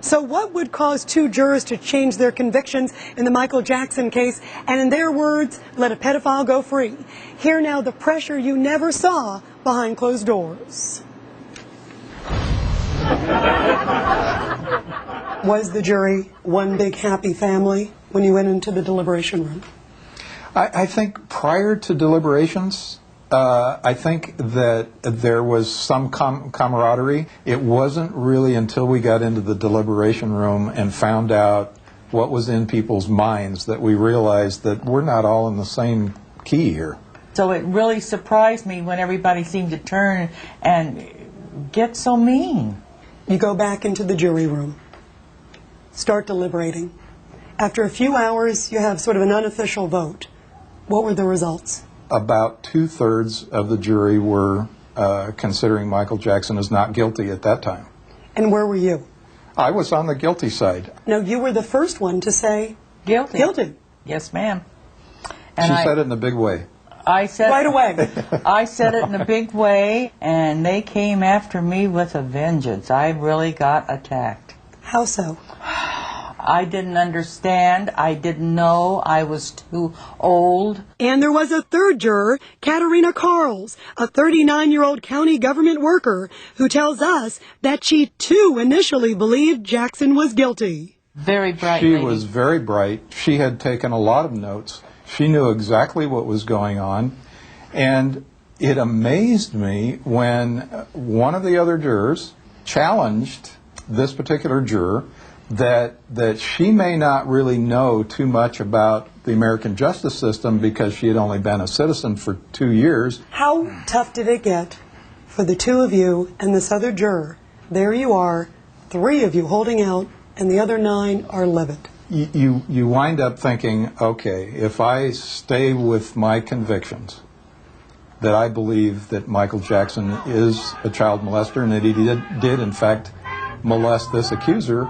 So what would cause two jurors to change their convictions in the Michael Jackson case and, in their words, let a pedophile go free? Hear now the pressure you never saw behind closed doors. Was the jury one big happy family when you went into the deliberation room? I think prior to deliberations, I think that there was some camaraderie. It wasn't really until we got into the deliberation room and found out what was in people's minds that we realized that we're not all in the same key here. So it really surprised me when everybody seemed to turn and get so mean. You go back into the jury room, start deliberating. After a few hours, you have sort of an unofficial vote. What were the results? About 2/3 of the jury were considering Michael Jackson as not guilty at that time. And where were you? I was on the guilty side. No, you were the first one to say Guilty. guilty. Yes, ma'am. She said it in a big way. I said Right away. I said it in a big way, and they came after me with a vengeance. I really got attacked. How so? I didn't understand. I didn't know. I was too old. And there was a third juror, Katerina Carls, a 39-year-old county government worker, who tells us that she too initially believed Jackson was guilty. Very bright She lady. was very bright. She had taken a lot of notes. She knew exactly what was going on. And it amazed me when one of the other jurors challenged this particular juror that she may not really know too much about the American justice system because she had only been a citizen for 2 years. How tough did it get for the two of you and this other juror? There you are, 3 of you holding out, and the other 9 are livid. You wind up thinking, okay, if I stay with my convictions, that I believe that Michael Jackson is a child molester and that he did in fact molest this accuser,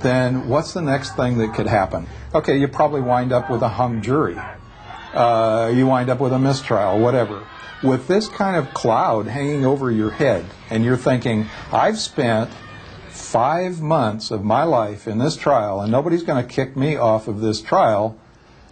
then what's the next thing that could happen? Okay, you probably wind up with a hung jury. You wind up with a mistrial, whatever. With this kind of cloud hanging over your head, and you're thinking, I've spent 5 months of my life in this trial, and nobody's going to kick me off of this trial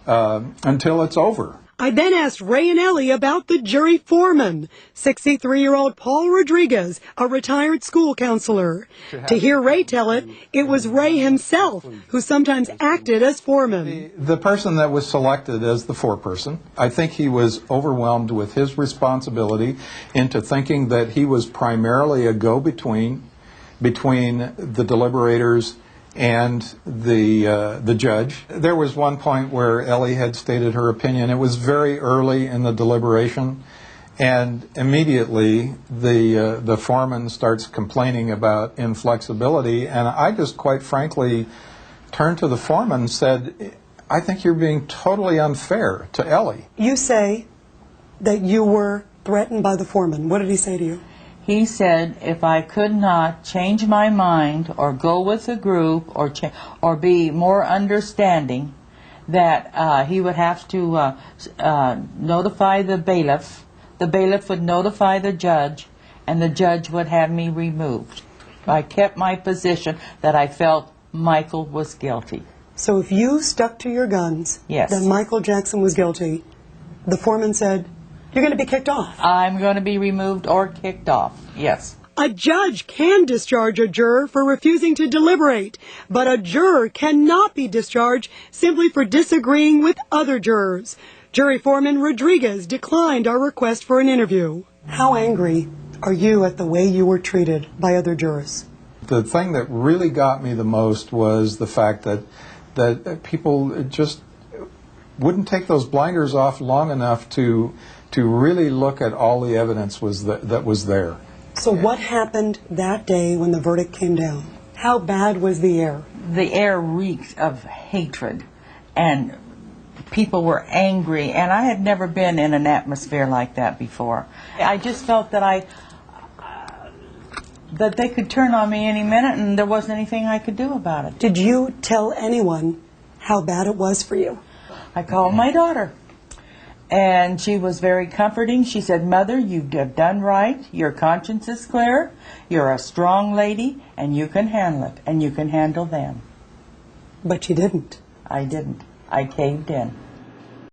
until it's over. I then asked Ray and Ellie about the jury foreman, 63-year-old Paul Rodriguez, a retired school counselor. To hear Ray tell it, it was Ray himself who sometimes acted as foreman. The person that was selected as the foreperson, I think he was overwhelmed with his responsibility into thinking that he was primarily a go-between between the deliberators and the judge. There was one point where Ellie had stated her opinion. It was very early in the deliberation, and immediately the foreman starts complaining about inflexibility, and I just quite frankly turned to the foreman and said, I think you're being totally unfair to Ellie. You say that you were threatened by the foreman. What did he say to you? He said if I could not change my mind or go with the group or be more understanding, that he would have to notify the bailiff. The bailiff would notify the judge, and the judge would have me removed. I kept my position that I felt Michael was guilty. So if you stuck to your guns, Yes. that Michael Jackson was guilty, the foreman said, you're going to be kicked off. I'm going to be removed or kicked off, yes. A judge can discharge a juror for refusing to deliberate, but a juror cannot be discharged simply for disagreeing with other jurors. Jury foreman Rodriguez declined our request for an interview. How angry are you at the way you were treated by other jurors? The thing that really got me the most was the fact that people just wouldn't take those blinders off long enough to really look at all the evidence that was there. So what happened that day when the verdict came down? How bad was the air? The air reeked of hatred, and people were angry, and I had never been in an atmosphere like that before. I just felt that that they could turn on me any minute, and there wasn't anything I could do about it. Did you tell anyone how bad it was for you? I called my daughter, And she was very comforting. She said, "Mother, you have done right. Your conscience is clear. You're a strong lady, and you can handle it, and you can handle them." But you didn't. I didn't. I caved in.